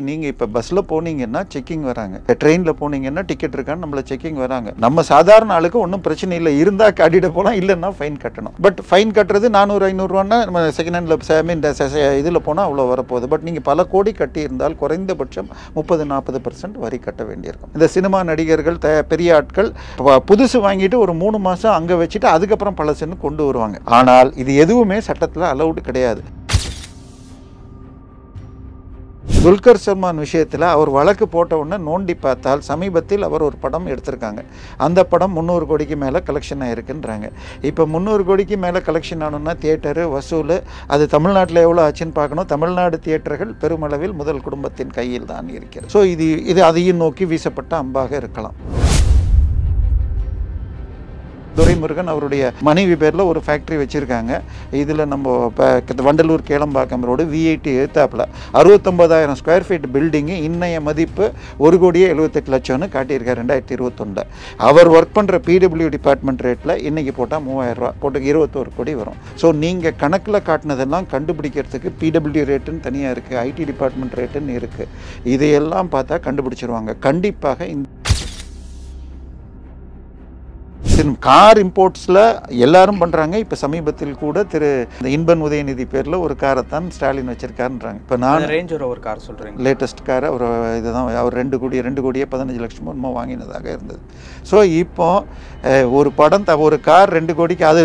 நீங்க இப்ப பஸ்ல போனீங்கன்னா செக்கிங் வராங்க, ட்ரெயின்ல போனீங்கன்னா டிக்கெட் இருக்கான்னு நம்மள செக்கிங் வராங்க. நம்ம சாதாரண ஆளுக்கு ஒன்றும் பிரச்சனை இல்லை, இருந்தா காட்டிட்டு போலாம், இல்லைன்னா ஃபைன் கட்டணும். பட் ஃபைன் கட்டுறது 400-500 ரூபான்னா நம்ம செகண்ட் ஹேண்ட்ல இதில் போனால் அவ்வளோ வரப்போகுது. பட் நீங்கள் பல கோடி கட்டி இருந்தால் குறைந்தபட்சம் 30-40% வரி கட்ட வேண்டியிருக்கும். இந்த சினிமா நடிகர்கள் பெரிய ஆட்கள் புதுசு வாங்கிட்டு ஒரு 3 மாதம் அங்கே வச்சுட்டு அதுக்கப்புறம் பழசுன்னு கொண்டு வருவாங்க. ஆனால் இது எதுவுமே சட்டத்தில் அலௌடு கிடையாது. துல்கர் சல்மான் விஷயத்தில் அவர் வழக்கு போட்ட உடனே நோண்டி பார்த்தால் சமீபத்தில் அவர் ஒரு படம் எடுத்திருக்காங்க. அந்த படம் 300 கோடிக்கு மேலே கலெக்ஷன் ஆகிருக்குன்றாங்க. இப்போ 300 கோடிக்கு மேலே கலெக்ஷன் ஆகணும்னா தியேட்டரு வசூல் அது தமிழ்நாட்டில் எவ்வளோ ஆச்சுன்னு பார்க்கணும். தமிழ்நாடு தியேட்டர்கள் பெருமளவில் முதல் குடும்பத்தின் கையில் தான் இருக்கிறது. ஸோ இது அதையும் நோக்கி வீசப்பட்ட அம்பாக இருக்கலாம். துரைமுருகன் அவருடைய மனைவி பேரில் ஒரு ஃபேக்ட்ரி வச்சுருக்காங்க. இதில் நம்ம இப்போ வண்டலூர் கேளம்பாக்கம் ரோடு V80 எழுத்தாப்பில் 69,000 ஸ்கொயர் ஃபீட் பில்டிங்கு இன்னைய மதிப்பு 1,78,00,000ன்னு காட்டியிருக்காரு 2021. அவர் ஒர்க் பண்ணுற PW டிபார்ட்மெண்ட் ரேட்டில் இன்றைக்கி போட்டால் 3,000 ரூபா போட்டு 21 கோடி வரும். ஸோ நீங்கள் கணக்கில் காட்டினதெல்லாம் கண்டுபிடிக்கிறதுக்கு PW ரேட்டுன்னு தனியாக இருக்குது, IT டிபார்ட்மெண்ட் ரேட்டுன்னு இருக்குது. இதையெல்லாம் பார்த்தா கண்டுபிடிச்சிருவாங்க. கண்டிப்பாக கார் இம்போர்ட்ஸில் எல்லாரும் பண்ணுறாங்க. இப்போ சமீபத்தில் கூட இந்த இன்பன் உதயநிதி பேரில் ஒரு காரை தான் ஸ்டாலின் வச்சிருக்காருன்றாங்க. இப்போ நான் ரேஞ்ச் ஒரு கார் சொல்கிறேன், லேட்டஸ்ட் காரை ஒரு இதுதான் அவர் 2 கோடியே 15 லட்சமோ என்னமோ வாங்கினதாக இருந்தது. ஸோ இப்போ ஒரு ஒரு கார் 2 கோடிக்கு அது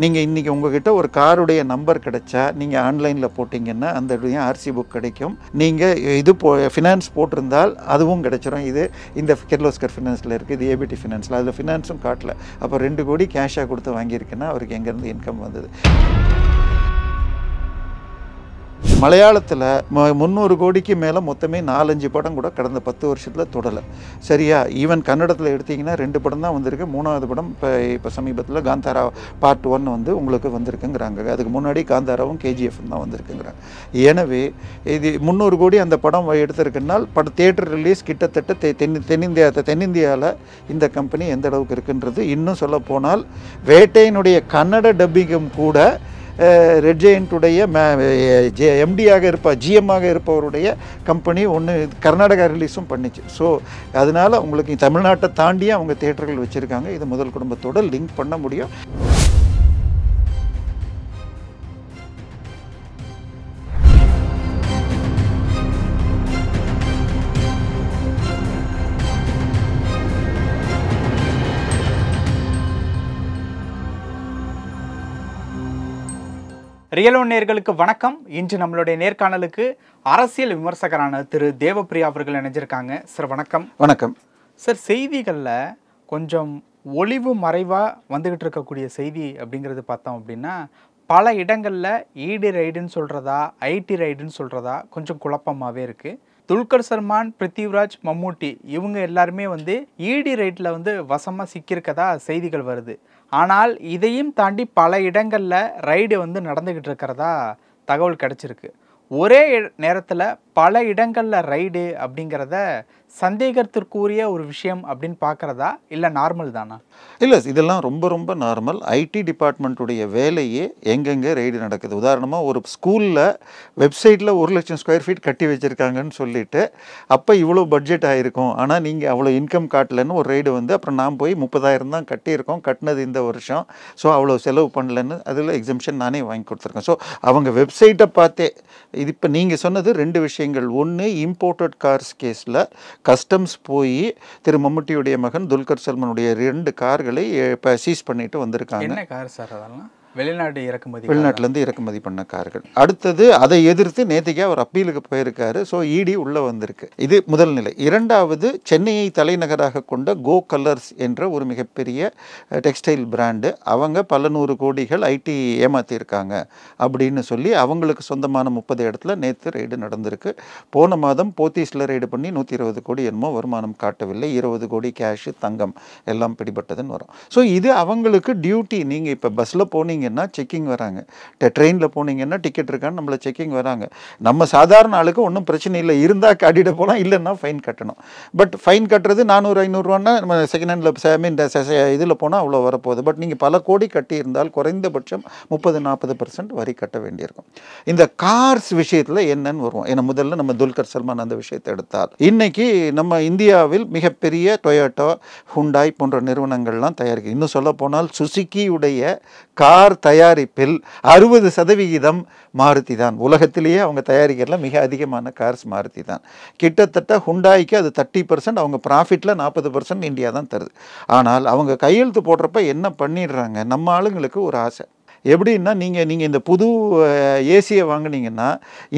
நீங்கள் இன்றைக்கி உங்ககிட்ட ஒரு காருடைய நம்பர் கிடைச்சா நீங்கள் ஆன்லைனில் போட்டிங்கன்னா அந்த RC புக் கிடைக்கும். நீங்கள் ஃபினான்ஸ் போட்டிருந்தால் அதுவும் கிடைச்சிரும். இந்த கிர்லோஸ்கர் ஃபினான்ஸில் இருக்குது, இது ABT ஃபினான்ஸில், அதில் ஃபினான்ஸும் காட்டல. அப்போ 2 கோடி கேஷாக கொடுத்து வாங்கியிருக்குன்னா அவருக்கு எங்கேருந்து இன்கம் வந்தது? மலையாளத்தில் 300 கோடிக்கு மேலே மொத்தமே 4-5 படம் கூட கடந்த 10 வருஷத்தில் தொடலை. சரியா? ஈவன் கன்னடத்தில் எடுத்திங்கன்னா 2 படம் தான் வந்திருக்கு. 3வது படம் இப்போ சமீபத்தில் காந்தாரா பார்ட் 1 வந்து உங்களுக்கு வந்திருக்குங்கிறாங்க. அதுக்கு முன்னாடி காந்தாராவும் KGF தான் வந்திருக்குங்கிறாங்க. எனவே இது 300 கோடி அந்த படம் எடுத்திருக்குன்னால் தியேட்டர் ரிலீஸ் கிட்டத்தட்ட தென்னிந்தியாவில் இந்த கம்பெனி எந்த அளவுக்கு இருக்குன்றது. இன்னும் சொல்ல போனால் வேட்டையினுடைய கன்னட டப்பிங்கும் கூட ரெட் ஜெயண்ட்டுடைய MD-ஆக GM-ஆக இருப்பவருடைய கம்பெனி ஒன்று கர்நாடகா ரிலீஸும் பண்ணிச்சு. ஸோ அதனால் உங்களுக்கு தமிழ்நாட்டை தாண்டியே அவங்க தியேட்டர்கள் வச்சுருக்காங்க. இது முதல் குடும்பத்தோடு லிங்க் பண்ண முடியும். ரியல் ஒன் நேயர்களுக்கு வணக்கம். இன்று நம்மளுடைய நேர்காணலுக்கு அரசியல் விமர்சகரான திரு தேவப்பிரியா அவர்கள் இணைஞ்சிருக்காங்க. சார் வணக்கம். வணக்கம் சார். செய்திகளில் கொஞ்சம் ஒளிவு மறைவாக வந்துக்கிட்டு இருக்கக்கூடிய செய்தி அப்படிங்கிறது பார்த்தோம் அப்படின்னா, பல இடங்களில் ED ரைடுன்னு சொல்கிறதா IT ரைடுன்னு சொல்கிறதா கொஞ்சம் குழப்பமாகவே இருக்குது. துல்கர் சல்மான், பிருத்திவிராஜ், மம்மூட்டி இவங்க எல்லாருமே ED ரைட்டில் வசமாக சிக்கியிருக்கதா செய்திகள் வருது. ஆனால் இதையும் தாண்டி பல இடங்களில் ரைடு நடந்துக்கிட்டு இருக்கிறதா தகவல் கிடச்சிருக்கு. ஒரே நேரத்தில் பல இடங்களில் ரைடு அப்படிங்கிறத சந்தேகத்திற்குரிய ஒரு விஷயம் அப்படின்னு பார்க்குறதா, இல்லை நார்மல் தானா? இல்லை, இதெல்லாம் ரொம்ப ரொம்ப நார்மல். IT டிபார்ட்மெண்ட்டுடைய வேலையே எங்கெங்கே ரைடு நடக்குது. உதாரணமாக ஒரு ஸ்கூலில் வெப்சைட்டில் 1,00,000 ஸ்கொயர் ஃபீட் கட்டி வச்சுருக்காங்கன்னு சொல்லிட்டு அப்போ இவ்வளோ பட்ஜெட் ஆகிருக்கும், ஆனால் நீங்கள் அவ்வளோ இன்கம் காட்டலன்னு ஒரு ரைடு அப்புறம் நான் போய் 30,000 தான் கட்டியிருக்கோம், கட்டினது இந்த வருஷம், ஸோ அவ்வளோ செலவு பண்ணலன்னு அதில் எக்ஸம்ஷன் நானே வாங்கி கொடுத்துருக்கேன். ஸோ அவங்க வெப்சைட்டை பார்த்தே இது. இப்போ நீங்கள் சொன்னது 2 விஷயங்கள். ஒன்று, இம்போர்ட்டட் கார்ஸ் கேஸில் கஸ்டம்ஸ் போய் திரு மம்முட்டியுடைய மகன் துல்கர் சல்மானுடைய 2 கார்களை இப்போ சீஸ் பண்ணிட்டு வந்திருக்காங்க. என்ன கார் சார் அதெல்லாம்? வெளிநாட்டிலேருந்து இறக்குமதி பண்ண கார்கள். அடுத்தது அதை எதிர்த்து நேற்றுக்கே அவர் அப்பீலுக்கு போயிருக்காரு. ஸோ ED உள்ளே வந்திருக்கு. இது முதல் நிலை. இரண்டாவது, சென்னையை தலைநகராக கொண்ட கோ கலர்ஸ் என்ற ஒரு மிகப்பெரிய டெக்ஸ்டைல் பிராண்டு, அவங்க பல 100 கோடிகள் IT ஏமாற்றிருக்காங்க அப்படின்னு சொல்லி அவங்களுக்கு சொந்தமான 30 இடத்துல நேற்று ரைடு நடந்திருக்கு. போன மாதம் போத்தீஸில் ரைடு பண்ணி 120 கோடி என்னமோ வருமானம் காட்டவில்லை. 20 கோடி கேஷு, தங்கம் எல்லாம் பிடிபட்டதுன்னு வரும். ஸோ இது அவங்களுக்கு டியூட்டி. நீங்கள் இப்போ பஸ்ஸில் போனீங்க போனீங்கன்னா செக்கிங் வராங்க. ட்ரெயினில் போனீங்கன்னா டிக்கெட் இருக்கான்னு நம்மளை செக்கிங் வராங்க. நம்ம சாதாரண ஆளுக்கு ஒன்றும் பிரச்சனை இல்லை, இருந்தால் காட்டிட்டு போகலாம், இல்லைன்னா ஃபைன் கட்டணும். பட் ஃபைன் கட்டுறது 400-500 நம்ம செகண்ட் ஹேண்டில் இதில் போனால் அவ்வளோ வரப்போகுது. பட் நீங்கள் பல கோடி கட்டியிருந்தால் குறைந்தபட்சம் 30-40% வரி கட்ட வேண்டியிருக்கும். இந்த கார்ஸ் விஷயத்தில் என்னன்னு வருவோம். ஏன்னா முதல்ல நம்ம துல்கர் சல்மான் அந்த விஷயத்தை எடுத்தால், இன்னைக்கு நம்ம இந்தியாவில் மிகப்பெரிய டொயோட்டோ, ஹுண்டாய் போன்ற நிறுவனங்கள்லாம் தயாரிக்கும். இன்னும் சொல்ல போனால் சுசுக்கியுடைய கார் தயாரிப்பில் 60% மாருதி தான். உலகத்திலேயே அவங்க தயாரிக்கிறதுல மிக அதிகமான கார்ஸ் மாருதி தான். கிட்டத்தட்ட ஹுண்டாய்க்கு அது 30%, அவங்க ப்ராஃபிட்டில் 40% இந்தியா தான் தருது. ஆனால் அவங்க கையெழுத்து போடுறப்ப என்ன பண்ணிடுறாங்க, நம்ம ஆளுங்களுக்கு ஒரு ஆசை. எப்படின்னா நீங்கள் இந்த புது ஏசியை வாங்கினீங்கன்னா,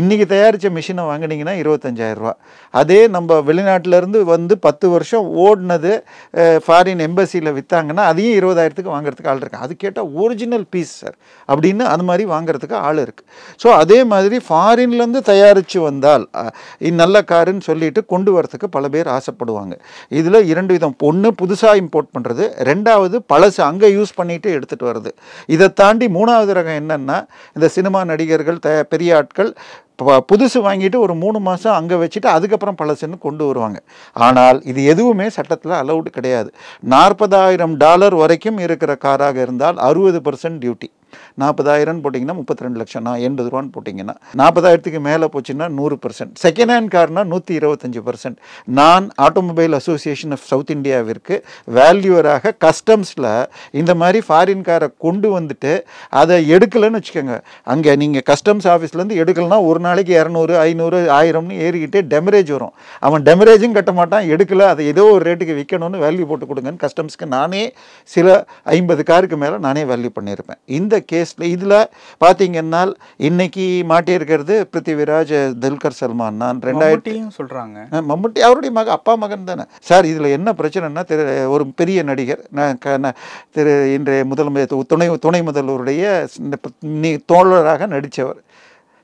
இன்றைக்கி தயாரித்த மிஷினை வாங்கினீங்கன்னா 25,000 ரூபா. அதே நம்ம வெளிநாட்டிலேருந்து வந்து 10 வருஷம் ஓடினது ஃபாரின் எம்பசியில் விற்றாங்கன்னா அதையும் 20,000க்கு வாங்குறதுக்கு ஆள் இருக்குது. அது கேட்டால் ஒரிஜினல் பீஸ் சார் அப்படின்னு அந்த மாதிரி வாங்குறதுக்கு ஆள் இருக்குது. ஸோ அதே மாதிரி ஃபாரின்லேருந்து தயாரித்து வந்தால் நல்ல காருன்னு சொல்லிட்டு கொண்டு வரத்துக்கு பல பேர் ஆசைப்படுவாங்க. இதில் 2 விதம். ஒன்று புதுசாக இம்போர்ட் பண்ணுறது, 2வது பழசு அங்கே யூஸ் பண்ணிவிட்டு எடுத்துகிட்டு வருது. இதை தாண்டி 3வது ரகம் என்னென்னா, இந்த சினிமா நடிகர்கள், பெரிய ஆட்கள் புதுசு வாங்கிட்டு ஒரு 3 மாதம் அங்கே வச்சுட்டு அதுக்கப்புறம் பழசுன்னு கொண்டு வருவாங்க. ஆனால் இது எதுவுமே சட்டத்தில் அலௌடு கிடையாது. $40,000 வரைக்கும் இருக்கிற காராக இருந்தால் 60% டியூட்டி. 40,000 போட்டிங்கன்னா 32 லட்சம், 80 ரூபான்னு போட்டிங்கன்னா 40,000க்கு மேலே போச்சுன்னா 100%. செகண்ட் ஹேண்ட் கார்னால் 125%. நான் ஆட்டோமொபைல் அசோசியேஷன் ஆஃப் சவுத் இந்தியாவிற்கு வேல்யூவராக கஸ்டம்ஸில் இந்த மாதிரி ஃபாரின் காரை கொண்டு வந்துட்டு அதை எடுக்கலைன்னு வச்சுக்கோங்க, அங்கே நீங்கள் கஸ்டம்ஸ் ஆஃபீஸ்லேருந்து எடுக்கலைன்னா ஒரு நாளைக்கு 200, 500, 1000ன்னு ஏறிக்கிட்டே டெமரேஜ் வரும். அவன் டெமரேஜும் கட்ட மாட்டான், எடுக்கலை, அதை ஏதோ ஒரு ரேட்டுக்கு விற்கணும்னு வேல்யூ போட்டு கொடுங்கன்னு கஸ்டம்ஸ்க்கு நானே சில 50 காருக்கு மேலே நானே வேல்யூ பண்ணியிருப்பேன். இந்த கேஸில் இதில் பார்த்தீங்கன்னா இன்னைக்கு மாட்டியிருக்கிறது பிருத்திவிராஜ், துல்கர் சல்மான். நான் 2000 சொல்கிறாங்க, மம்முட்டி அவருடைய அப்பா மகன் தானே சார். இதில் என்ன பிரச்சனைனா, ஒரு பெரிய நடிகர், இன்றைய துணை முதல்வருடைய தோழராக நடித்தவர்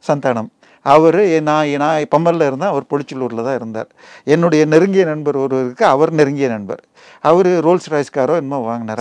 சந்தானம். அவர் நான் பம்மலில் இருந்தேன், அவர் பொடிச்சலூரில் தான் இருந்தார். என்னுடைய நெருங்கிய நண்பர் ஒருவருக்கு அவர் நெருங்கிய நண்பர், அவர் ரோல்ஸ் ராய்ஸ் காரோ என்னமோ வாங்கினார்.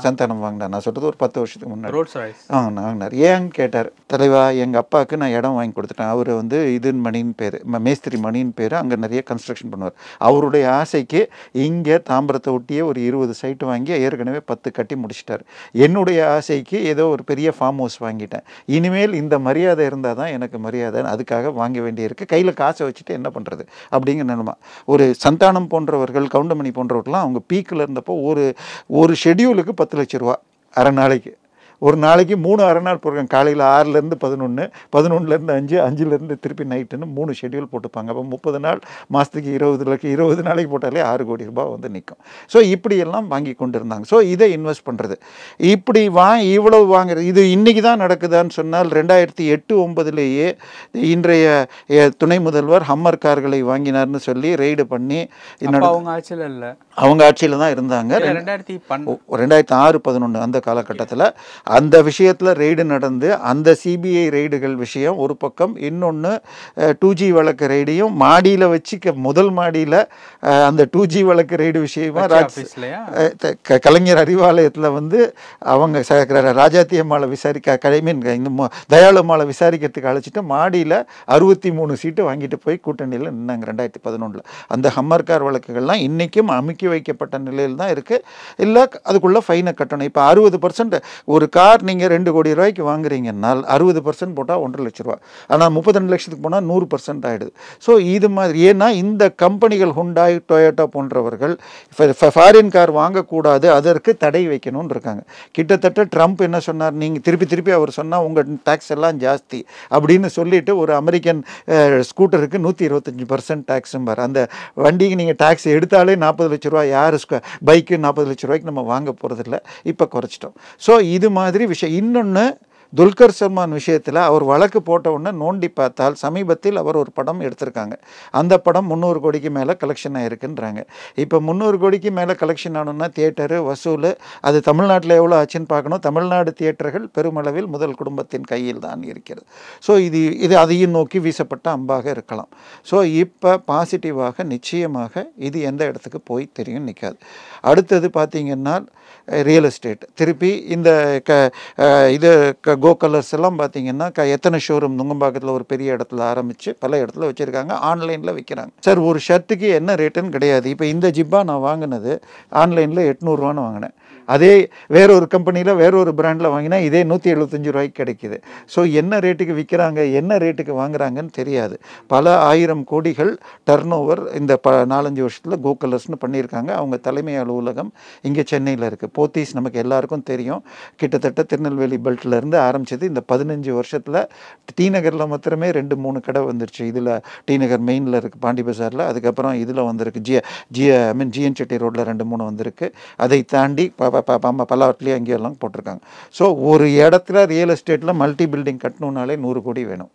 சந்தானம் வாங்கினார். நான் சொல்கிறது ஒரு 10 வருஷத்துக்கு முன்னாடி ரோல்ஸ் ராய்ஸ் வாங்கினார். ஏன்னு கேட்டார், தலைவா எங்கள் அப்பாவுக்கு நான் இடம் வாங்கி கொடுத்துட்டேன். அவர் வந்து மணின்னு பேர், மேஸ்திரி மணின்னு பேர், அங்கே நிறைய கன்ஸ்ட்ரக்ஷன் பண்ணுவார். அவருடைய ஆசைக்கு இங்கே தாம்பரத்தை ஒட்டியே ஒரு 20 சைட்டு வாங்கி ஏற்கனவே 10 கட்டி முடிச்சிட்டார். என்னுடைய ஆசைக்கு ஏதோ ஒரு பெரிய ஃபார்ம் ஹவுஸ் வாங்கிட்டேன். இனிமேல் இந்த மரியாதை இருந்தால் தான் எனக்கு மரியாதை, அதுக்காக வாங்க வேண்டியிருக்கு. கையில் காசை வச்சுட்டு என்ன பண்ணுறது அப்படிங்கிற நிலைமை. ஒரு சந்தானம் போன்றவர்கள், கவுண்டமணி போன்றவர்கள்லாம் அவங்க பீக்கில் இருந்தப்போ ஒரு ஷெட்யூலுக்கு 10 லட்ச ரூபா அரை நாளைக்கு. ஒரு நாளைக்கு 3 அரை நாள் போடுறாங்க. காலையில் 6லேருந்து 11, 11லேருந்து 5, 5லேருந்து திருப்பி நைட்டுன்னு 3 ஷெட்யூல் போட்டுப்பாங்க. அப்போ 30 நாள், மாதத்துக்கு 20 லட்சம், 20 நாளைக்கு போட்டாலே 6 கோடி ரூபாய் வந்து நிற்கும். ஸோ இப்படியெல்லாம் வாங்கி கொண்டு இருந்தாங்க. ஸோ இதை இன்வெஸ்ட் பண்ணுறது, இப்படி இவ்வளவு வாங்குறது, இது இன்றைக்கி தான் நடக்குதான்னு சொன்னால் 2008-09லேயே இன்றைய துணை முதல்வர் ஹம்மர் கார்களை வாங்கினார்னு சொல்லி ரெய்டு பண்ணி, அவங்க ஆட்சியில் இல்லை, அவங்க ஆட்சியில் தான் இருந்தாங்க. 2006-11 அந்த காலகட்டத்தில் அந்த விஷயத்தில் ரெய்டு நடந்து, அந்த சிபிஐ ரெய்டுகள் விஷயம் ஒரு பக்கம், இன்னொன்று 2G வழக்கு ரெய்டையும் மாடியில் வச்சு முதல் மாடியில் அந்த 2G வழக்கு ரெய்டு விஷயமா கலைஞர் அறிவாலயத்தில் வந்து அவங்க ராஜாத்தி அம்மாவை இந்த தயாளம்மாவை விசாரிக்கிறதுக்கு அழைச்சிட்டு மாடியில் 63 சீட்டு வாங்கிட்டு போய் கூட்டணியில் நின்னாங்க 2011. அந்த ஹம்மர் கார் வழக்குகள்லாம் இன்றைக்கும் அமுக்கி வைக்கப்பட்ட நிலையில் தான் இருக்குது. இல்லை அதுக்குள்ளே ஃபைனை கட்டணும். இப்போ 60% ஒரு கார் நீங்கள் 2 கோடி ரூபாய்க்கு வாங்குறீங்கன்னால் 60% போட்டால் 1.5 லட்ச ரூபா. ஆனால் 32 லட்சத்துக்கு போனால் 100% ஆகிடுது. ஸோ இது மாதிரி, ஏன்னா இந்த கம்பெனிகள் ஹுண்டாய், டொயோட்டா போன்றவர்கள் ஃபாரின் கார் வாங்கக்கூடாது, அதற்கு தடை வைக்கணும்னு இருக்காங்க. கிட்டத்தட்ட ட்ரம்ப் என்ன சொன்னார், நீங்கள் திருப்பி அவர் சொன்னால் உங்கள் டேக்ஸ் எல்லாம் ஜாஸ்தி அப்படின்னு சொல்லிட்டு ஒரு அமெரிக்கன் ஸ்கூட்டருக்கு 125% டேக்ஸும்பார். அந்த வண்டிக்கு நீங்கள் டேக்ஸ் எடுத்தாலே 40 லட்ச ரூபா, யார் பைக்கு 40 லட்ச ரூபாய்க்கு நம்ம வாங்க போகிறதில்ல, இப்போ குறைச்சிட்டோம். ஸோ இது மாதிரி விஷயம். இன்னொன்று துல்கர் சல்மான் விஷயத்தில் அவர் வழக்கு போட்ட உடனே நோண்டி பார்த்தால் சமீபத்தில் அவர் ஒரு படம் எடுத்திருக்காங்க. அந்த படம் 300 கோடிக்கு மேலே கலெக்ஷன் ஆகிருக்குன்றாங்க. இப்போ 300 கோடிக்கு மேலே கலெக்ஷன் ஆகணும்னா தியேட்டரு வசூல் அது தமிழ்நாட்டில் எவ்வளோ ஆச்சுன்னு பார்க்கணும். தமிழ்நாடு தியேட்டர்கள் பெருமளவில் முதல் குடும்பத்தின் கையில் தான் இருக்கிறது. ஸோ இது அதையும் நோக்கி வீசப்பட்ட அம்பாக இருக்கலாம். ஸோ இப்போ பாசிட்டிவாக நிச்சயமாக இது எந்த இடத்துக்கு போய் தெரியும் நிற்காது. அடுத்தது பார்த்திங்கன்னா ரியல் எஸ்டேட் திருப்பி இந்த கோ கலர்ஸ் எல்லாம் பார்த்திங்கன்னா எத்தனை ஷோரூம் நுங்கம்பாக்கத்தில் ஒரு பெரிய இடத்துல ஆரம்பித்து பல இடத்துல வச்சுருக்காங்க. ஆன்லைனில் விற்கிறாங்க. சார் ஒரு ஷர்ட்டுக்கு என்ன ரேட்டுன்னு கிடையாது. இப்போ இந்த ஜிப்பா நான் வாங்கினது ஆன்லைனில் 800 வாங்கினேன். அதே வேறொரு கம்பெனியில் வேறொரு பிராண்டில் வாங்கினா இதே 175 ரூபாய்க்கு கிடைக்கிது. ஸோ என்ன ரேட்டுக்கு விற்கிறாங்க என்ன ரேட்டுக்கு வாங்குறாங்கன்னு தெரியாது. பல 1000 கோடிகள் டர்ன் ஓவர் இந்த 4-5 வருஷத்தில் கோ கலர்ஸ்னு பண்ணியிருக்காங்க. அவங்க தலைமை அலுவலகம் இங்கே சென்னையில் இருக்குது. போத்தீஸ் நமக்கு எல்லாருக்கும் தெரியும். கிட்டத்தட்ட திருநெல்வேலி பெல்ட்லேருந்து ஆரம்பிச்சது. இந்த 15 வருஷத்தில் டி நகரில் மாத்திரமே 2-3 கடை வந்துருச்சு. இதில் டி நகர் மெயினில் இருக்குது பாண்டி பஜாரில். அதுக்கப்புறம் இதில் வந்திருக்கு ஜிஎன் செட்டி ரோட்டில் 2-3 வந்திருக்கு. அதை தாண்டி பல்லாவட்டிலேயே அங்கேயெல்லாம் போட்டிருக்காங்க. ஸோ ஒரு இடத்துல ரியல் எஸ்டேட்டில் மல்டி பில்டிங் கட்டணுன்னாலே 100 கோடி வேணும்.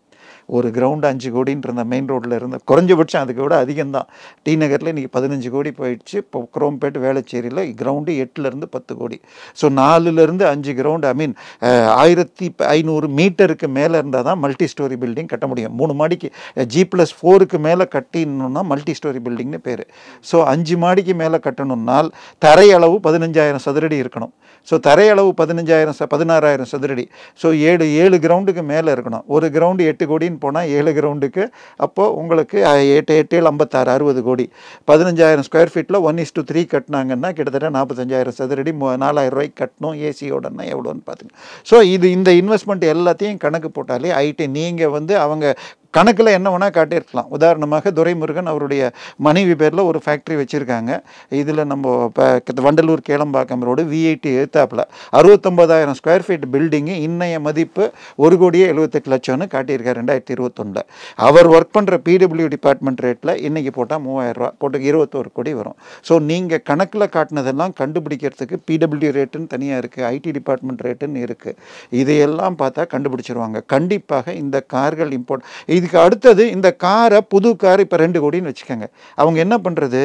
ஒரு கிரவுண்டு 5 கோடின்னு இருந்த மெயின் ரோட்டில் இருந்த குறைஞ்சபட்சம் அதுக்கு விட அதிகம்தான். டி நகரில் இன்றைக்கி 15 கோடி போயிடுச்சு. இப்போ குரோம்பேட் வேளச்சேரியில் கிரவுண்டு 8லேருந்து 10 கோடி. ஸோ 4லேருந்து 5 கிரவுண்டு 1500 மீட்டருக்கு மேலே இருந்தால் தான் மல்டி ஸ்டோரி பில்டிங் கட்ட முடியும். 3 மாடிக்கு G+4க்கு மேலே கட்டிடணுன்னா மல்டி ஸ்டோரி பில்டிங்னு பேர். ஸோ 5 மாடிக்கு மேலே கட்டணுன்னால் தரையளவு 15,000 சதுரடி இருக்கணும். ஸோ தரையளவு 16,000 சதுரடி. ஸோ 7 கிரவுண்டுக்கு மேலே இருக்கணும். ஒரு கிரவுண்டு 8 கோடின்னு போனால் 7 கிரவுண்டுக்கு அப்போது உங்களுக்கு 8 7 56 60 கோடி. 15,000 ஸ்கொயர் ஃபீட்டில் 1:3 கட்டினாங்கன்னா கிட்டத்தட்ட 45,000 சதுரடி 4,000 ரூபாய்க்கு கட்டணும். ஏசியோடனா எவ்வளோன்னு பார்த்துங்க. ஸோ இந்த இன்வெஸ்ட்மெண்ட் எல்லாத்தையும் கணக்கு போட்டாலே ஐடி நீங்கள் அவங்க கணக்கில் என்ன வேணால் காட்டியிருக்கலாம். உதாரணமாக துரைமுருகன் அவருடைய மனைவி பேரில் ஒரு ஃபேக்ட்ரி வச்சுருக்காங்க. இதில் நம்ம இப்போ வண்டலூர் கேளம்பாக்கம் ரோடு V80 எழுத்தாப்பில் 69,000 ஸ்கொயர் ஃபீட் பில்டிங்கு இன்னைய மதிப்பு 1,78,00,000ன்னு காட்டியிருக்காரு 2021. அவர் ஒர்க் பண்ணுற பிடபிள்யூ டிபார்ட்மெண்ட் ரேட்டில் இன்றைக்கி போட்டால் 3,000 ரூபா போட்டு 21 கோடி வரும். ஸோ நீங்கள் கணக்கில் காட்டினதெல்லாம் கண்டுபிடிக்கிறதுக்கு பிடபிள்யூ ரேட்டுன்னு தனியாக இருக்குது, ஐடி டிபார்ட்மெண்ட் ரேட்டுன்னு இருக்குது. இதையெல்லாம் பார்த்தா கண்டுபிடிச்சிருவாங்க. கண்டிப்பாக இந்த கார்கள் இம்போர்ட் இதுக்கு அடுத்தது இந்த காரை புது கார் இப்போ 2 கோடின்னு வச்சுக்கோங்க. அவங்க என்ன பண்ணுறது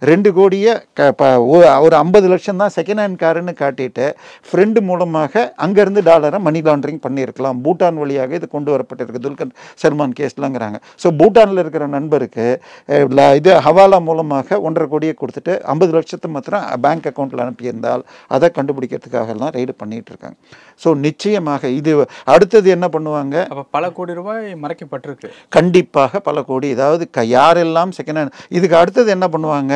2 கோடியை ஒரு 50 லட்சம் தான் செகண்ட் ஹேண்ட் காருன்னு காட்டிட்டு ஃப்ரெண்டு மூலமாக அங்கேருந்து டாலரை மணி லாண்ட்ரிங் பண்ணியிருக்கலாம். பூட்டான் வழியாக இது கொண்டு வரப்பட்டிருக்கு துல்கர் சல்மான் கேஸ்லாங்கிறாங்க. ஸோ பூட்டானில் இருக்கிற நண்பருக்கு இது ஹவாலா மூலமாக 1.5 கோடியை கொடுத்துட்டு 50 லட்சத்தை மாத்திரம் பேங்க் அக்கௌண்ட்டில் அனுப்பியிருந்தால் அதை கண்டுபிடிக்கிறதுக்காகலாம் ரைடு பண்ணிகிட்டு இருக்காங்க. ஸோ நிச்சயமாக இது அடுத்தது என்ன பண்ணுவாங்க. அப்போ பல கோடி ரூபாய் மறைக்கப்பட்டிருக்கு. கண்டிப்பாக பல கோடி. அதாவது யாரெல்லாம் செகண்ட் ஹேண்ட் இதுக்கு அடுத்தது என்ன பண்ணுவாங்க.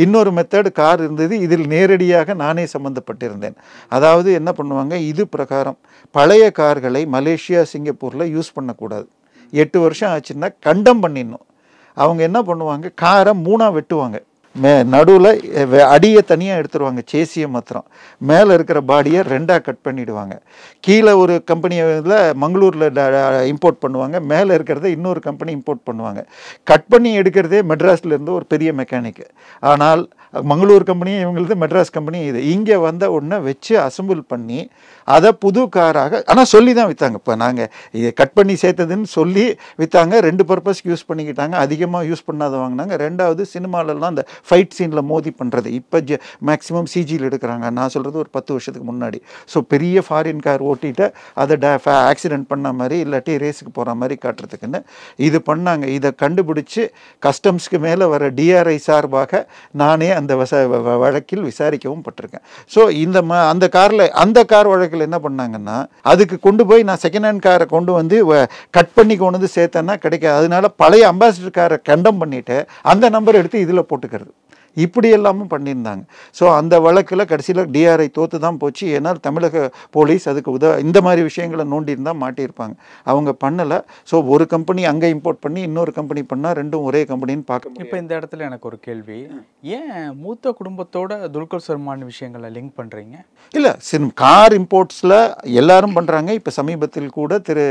இன்னொரு மெத்தட் கார் இருந்தது. இதில் நேரடியாக நானே சம்மந்தப்பட்டிருந்தேன். அதாவது என்ன பண்ணுவாங்க இது பிரகாரம் பழைய கார்களை மலேசியா சிங்கப்பூரில் யூஸ் பண்ணக்கூடாது. 8 வருஷம் ஆச்சுன்னா கண்டம் பண்ணிடணும். அவங்க என்ன பண்ணுவாங்க காரை 3ஆக வெட்டுவாங்க. நடுவில் அடியை தனியாக எடுத்துருவாங்க. சேசியை மாத்திரம் மேலே இருக்கிற பாடியை 2ஆக கட் பண்ணிவிடுவாங்க. கீழே ஒரு கம்பெனியில் மங்களூரில் இம்போர்ட் பண்ணுவாங்க. மேலே இருக்கிறத இன்னொரு கம்பெனி இம்போர்ட் பண்ணுவாங்க. கட் பண்ணி எடுக்கிறதே மெட்ராஸ்லேருந்து ஒரு பெரிய மெக்கானிக்கு. ஆனால் மங்களூர் கம்பெனியும் இவங்களது மெட்ராஸ் கம்பெனியும் இது இங்கே வந்த உடனே வச்சு அசம்பிள் பண்ணி அதை புது காராக ஆனால் சொல்லி தான் விற்றாங்க. இப்போ நாங்கள் இதை கட் பண்ணி சேர்த்ததுன்னு சொல்லி விற்றாங்க. 2 பர்பஸ்க்கு யூஸ் பண்ணிக்கிட்டாங்க. அதிகமாக யூஸ் பண்ணாத வாங்கினாங்க. 2வது சினிமாலெல்லாம் அந்த ஃபைட் சீனில் மோதி பண்ணுறது இப்போ மேக்ஸிமம் சிஜியில் எடுக்கிறாங்க. நான் சொல்கிறது ஒரு 10 வருஷத்துக்கு முன்னாடி. ஸோ பெரிய ஃபாரின் கார் ஓட்டிட்டு அதை ஆக்சிடென்ட் பண்ண மாதிரி இல்லாட்டி ரேஸுக்கு போகிற மாதிரி காட்டுறதுக்குன்னு இது பண்ணாங்க. இதை கண்டுபிடிச்சி கஸ்டம்ஸ்க்கு மேலே வர டிஆர்ஐ சார்பாக நானே அந்த வழக்கில் விசாரிக்கவும் பட்டிருக்கேன். ஸோ அந்த கார் வழக்கில் என்ன பண்ணாங்கன்னா அதுக்கு கொண்டு போய் நான் செகண்ட் ஹேண்ட் காரை கொண்டு வந்து கட் பண்ணி கொண்டு வந்து சேர்த்தேன்னா கிடைக்காது. அதனால பழைய அம்பாசிடர் காரை கண்டம் பண்ணிட்டு அந்த நம்பர் எடுத்து இதில் போட்டுக்கிறது. இப்படி எல்லாமும் பண்ணியிருந்தாங்க. ஸோ அந்த வழக்கில் கடைசியில் டிஆர்ஐ தோற்று தான் போச்சு. ஏன்னா தமிழக போலீஸ் அதுக்கு இந்த மாதிரி விஷயங்களை நோண்டியிருந்தால் மாட்டியிருப்பாங்க. அவங்க பண்ணலை. ஸோ ஒரு கம்பெனி அங்கே இம்போர்ட் பண்ணி இன்னொரு கம்பெனி பண்ணால் ரெண்டும் ஒரே கம்பெனின்னு பார்க்க. இப்போ இந்த இடத்துல எனக்கு ஒரு கேள்வி, ஏன் மூத்த குடும்பத்தோட துல்கர் சல்மான் விஷயங்களை லிங்க் பண்ணுறீங்க? இல்லை கார் இம்போர்ட்ஸில் எல்லாரும் பண்ணுறாங்க. இப்போ சமீபத்தில் கூட திரு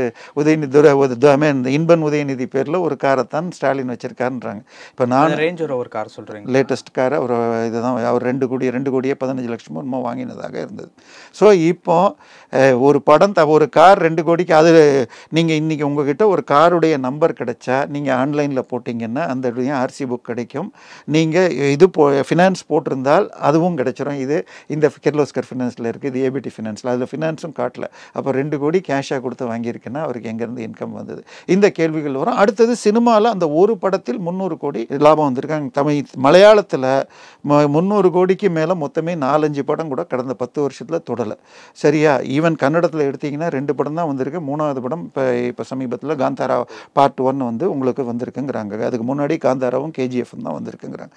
இன்பன் உதயநிதி பேரில் ஒரு காரை தான் ஸ்டாலின் வச்சிருக்காருன்றாங்க. இப்போ நான் ரேஞ்ச் ரோவர் கார் சொல்கிறேன் லேட்டஸ்ட் காரை அவர் இதுதான் அவர் 2 கோடியே 15 லட்சமோ என்னமோ வாங்கினதாக இருந்தது. ஸோ இப்போ ஒரு படம் ஒரு கார் 2 கோடிக்கு அது நீங்கள் இன்றைக்கி உங்ககிட்ட ஒரு காருடைய நம்பர் கிடைச்சா நீங்கள் ஆன்லைனில் போட்டிங்கன்னா அந்த ஆர்சி புக் கிடைக்கும். நீங்கள் இது ஃபினான்ஸ் போட்டிருந்தால் அதுவும் கிடைச்சிரும். இது இந்த கிர்லோஸ்கர் ஃபினான்ஸில் இருக்குது, இது ஏபிடி ஃபினான்ஸில், அதில் ஃபினான்ஸும் காட்டல. அப்போ 2 கோடி கேஷாக கொடுத்து வாங்கியிருக்குன்னா அவருக்கு எங்கேருந்து இன்கம் வந்தது? இந்த கேள்விகள் வரும். அடுத்தது சினிமாவில் அந்த ஒரு படத்தில் 300 கோடி லாபம் வந்திருக்காங்க. மலையாளத்தில் 300 கோடிக்கு மேலே மொத்தமே 4-5 படம் கூட கடந்த 10 வருஷத்தில் தொடலை. சரியா? ஈவன் கன்னடத்தில் எடுத்திங்கன்னா 2 படம் தான் வந்திருக்கு. 3வது படம் இப்போ சமீபத்தில் காந்தாரா பார்ட் 1 வந்து உங்களுக்கு வந்திருக்குங்கிறாங்க. அதுக்கு முன்னாடி காந்தாராவும் கேஜிஎஃப்பும் தான் வந்திருக்குங்கிறாங்க.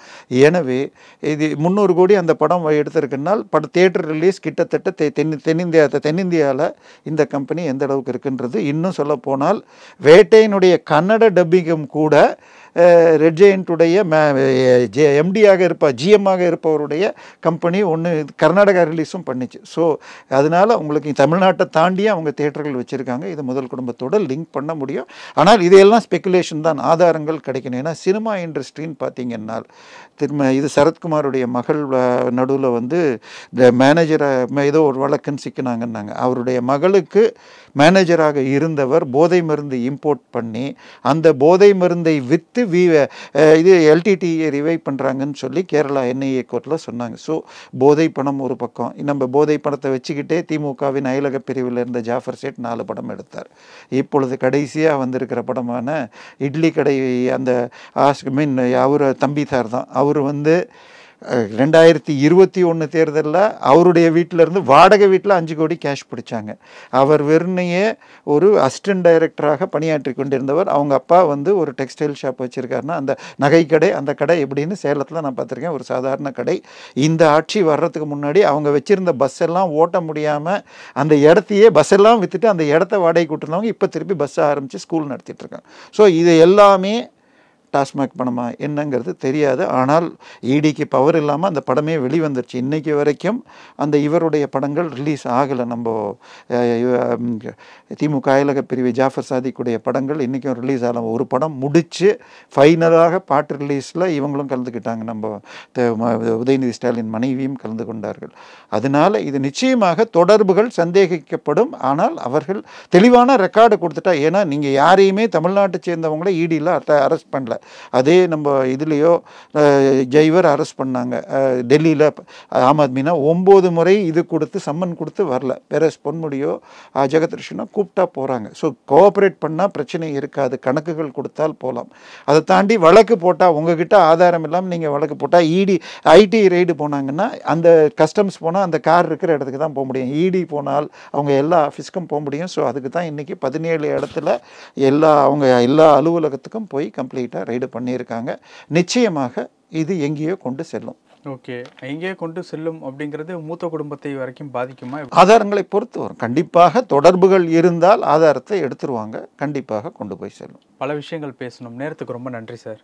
எனவே இது 300 கோடி அந்த படம் எடுத்திருக்குன்னால் தியேட்டர் ரிலீஸ் கிட்டத்தட்ட தென்னிந்தியாவில் இந்த கம்பெனி எந்த அளவுக்கு இருக்குன்றது. இன்னும் சொல்ல போனால் வேட்டையினுடைய கன்னட டப்பிங்கும் கூட ரெட் ஜெயண்ட்டுடைய எம்டியாக ஜிஎம்மாக இருப்பவருடைய கம்பெனி ஒன்று கர்நாடகா ரிலீஸும் பண்ணிச்சு. ஸோ அதனால் உங்களுக்கு தமிழ்நாட்டை தாண்டியே அவங்க தியேட்டர்கள் வச்சுருக்காங்க. இது முதல் குடும்பத்தோடு லிங்க் பண்ண முடியும். ஆனால் இதையெல்லாம் ஸ்பெக்குலேஷன் தான், ஆதாரங்கள் கிடைக்கணும். ஏன்னா சினிமா இண்டஸ்ட்ரின்னு பார்த்தீங்கன்னா இது சரத்குமாருடைய மகள் நடுவில் வந்து இந்த மேனேஜரை ஏதோ ஒரு வழக்குன்னு சிக்கினாங்கன்னாங்க. அவருடைய மகளுக்கு மேனேஜராக இருந்தவர் போதை மருந்து இம்போர்ட் பண்ணி அந்த போதை மருந்தை விற்று இது எல்டிடியை ரிவைவ் பண்ணுறாங்கன்னு சொல்லி கேரளா என்ஐஏ கோர்ட்டில் சொன்னாங்க. ஸோ போதை பணம் ஒரு பக்கம். நம்ம போதை பணத்தை வச்சுக்கிட்டே திமுகவின் அயலக பிரிவில் இருந்த ஜாஃபர் சேட் 4 படம் எடுத்தார். இப்பொழுது கடைசியாக வந்திருக்கிற படமான இட்லி கடை அந்த அவர் தம்பி சார் தான். அவர் வந்து 2021 தேர்தலில் அவருடைய வீட்டிலேருந்து வாடகை வீட்டில் 5 கோடி கேஷ் பிடிச்சாங்க. அவர் வெறுமையே ஒரு அசிஸ்டன்ட் டைரக்டராக பணியாற்றி கொண்டிருந்தவர். அவங்க அப்பா வந்து ஒரு டெக்ஸ்டைல் ஷாப் வச்சுருக்காருன்னா அந்த நகை கடை, அந்த கடை எப்படின்னு சேலத்தில் நான் பார்த்துருக்கேன், ஒரு சாதாரண கடை. இந்த ஆட்சி வர்றதுக்கு முன்னாடி அவங்க வச்சுருந்த பஸ் எல்லாம் ஓட்ட முடியாமல் அந்த இடத்தையே பஸ் எல்லாம் விற்றுட்டு அந்த இடத்த வாடகை கூட்டிருந்தவங்க இப்போ திருப்பி பஸ்ஸை ஆரம்பித்து ஸ்கூல் நடத்திட்டுருக்காங்க. ஸோ இது எல்லாமே டாஸ்மாக் பணமா என்னங்கிறது தெரியாது. ஆனால் ஈடிக்கு பவர் இல்லாமல் அந்த படமே வெளிவந்துருச்சு. இன்றைக்கி வரைக்கும் அந்த இவருடைய படங்கள் ரிலீஸ் ஆகலை. நம்ம திமுக அயலக பிரிவு ஜாஃபர் சாதிக்குடைய படங்கள் இன்றைக்கும் ரிலீஸ் ஆகலாம். ஒரு படம் முடித்து ஃபைனலாக பாட்டு ரிலீஸில் இவங்களும் கலந்துக்கிட்டாங்க. நம்ம உதயநிதி ஸ்டாலின் மனைவியும் கலந்து கொண்டார்கள். அதனால் இது நிச்சயமாக தொடர்புகள் சந்தேகிக்கப்படும். ஆனால் அவர்கள் தெளிவான ரெக்கார்டு கொடுத்துட்டா, ஏன்னா நீங்கள் யாரையுமே தமிழ்நாட்டை சேர்ந்தவங்கள ஈடியில் அரெஸ்ட் பண்ணல. அதே நம்ம இதுலேயோ ஜெய்வர் அரெஸ்ட் பண்ணாங்க டெல்லியில் ஆம் ஆத்மினா 9 முறை இது கொடுத்து சம்மன் கொடுத்து வரல. வேற பொன்முடியோ ஜெகத்ரிஷனோ கூப்பிட்டா போகிறாங்க. ஸோ கோஆப்ரேட் பண்ணால் பிரச்சனை இருக்காது, கணக்குகள் கொடுத்தால் போகலாம். அதை தாண்டி வழக்கு போட்டால் உங்ககிட்ட ஆதாரம் இல்லாமல் நீங்கள் வழக்கு போட்டால் ஐடி ரெய்டு போனாங்கன்னா அந்த கஸ்டம்ஸ் போனால் அந்த கார் இருக்கிற இடத்துக்கு தான் போக முடியும். இடி போனால் அவங்க எல்லா ஆஃபீஸ்க்கும் போக முடியும். ஸோ அதுக்கு தான் இன்றைக்கி 17 இடத்துல அவங்க எல்லா அலுவலகத்துக்கும் போய் கம்ப்ளீட்டாக ரைடு பண்ணியிருக்காங்க. நிச்சயமாக இது எங்கேயோ கொண்டு செல்லும். ஓகே, எங்கேயோ கொண்டு செல்லும் அப்படிங்கிறது மூத்த குடும்பத்தை வரைக்கும் பாதிக்குமா? ஆதாரங்களை பொறுத்து வரும். கண்டிப்பாக தொடர்புகள் இருந்தால் ஆதாரத்தை எடுத்துருவாங்க, கண்டிப்பாக கொண்டு போய் செல்லும். பல விஷயங்கள் பேசணும். நேரத்துக்கு ரொம்ப நன்றி சார்.